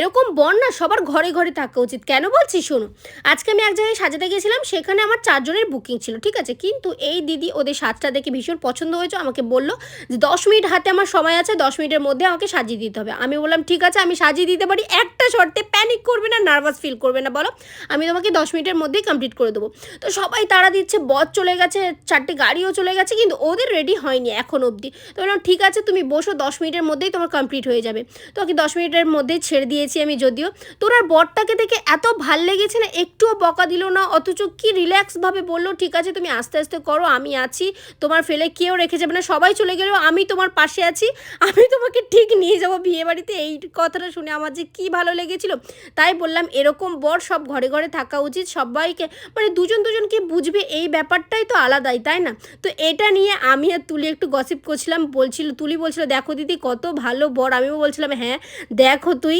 এরকম বর না সবার ঘরে ঘরে থাকা উচিত। কেন বলছি শোনো। আজকে আমি এক জায়গায় সাজাতে গিয়েছিলাম, সেখানে আমার ৪ জনের বুকিং ছিল, ঠিক আছে? কিন্তু এই দিদি ওদের সাজটা দেখে ভীষণ পছন্দ হয়েছে, আমাকে বলল যে ১০ মিনিট হাতে আমার সময় আছে, ১০ মিনিটের মধ্যে আমাকে সাজিয়ে দিতে হবে। আমি বললাম ঠিক আছে আমি সাজিয়ে দিতে পারি, একটা শর্তে, প্যানিক করবে না, নার্ভাস ফিল করবে না, বলো। আমি তোমাকে ১০ মিনিটের মধ্যেই কমপ্লিট করে দেবো। তো সবাই তাড়া দিচ্ছে, বর চলে গেছে, ৪টে গাড়িও চলে গেছে, কিন্তু ওদের রেডি হয়নি এখন অবধি। তো বললাম ঠিক আছে তুমি বসো, ১০ মিনিটের মধ্যেই তোমার কমপ্লিট হয়ে যাবে। তো ওকে ১০ মিনিটের মধ্যেই ছেড়ে দিয়েছি আমি যদিও। তোর আর বরটাকে দেখে এত ভাল লেগেছে না, একটুও বকা দিল না, অথচ কি রিল্যাক্সভাবে বলল ঠিক আছে তুমি আস্তে আস্তে করো, আমি আছি, তোমার ফেলে কেউ রেখে যাবে না, সবাই চলে গেলেও আমি তোমার পাশে আছি, আমি তোমাকে ঠিক নিয়ে যাবো বিয়েবাড়িতে। এই কথাটা শুনে আমার যে কী ভালো লেগেছিল। তাই বললাম এরকম বর সব ঘরে ঘরে থাকা উচিত, সবাইকে মানে দুজন দুজনকে বুঝবে, এই ব্যাপারটাই তো আলাদাই, তাই না? তো এটা নিয়ে আমি আর তুলি একটু গসিপ করছিলাম, তুলি বলছিল দেখো দিদি কত ভালো বর, আমিও বলছিলাম হ্যাঁ দেখো তুই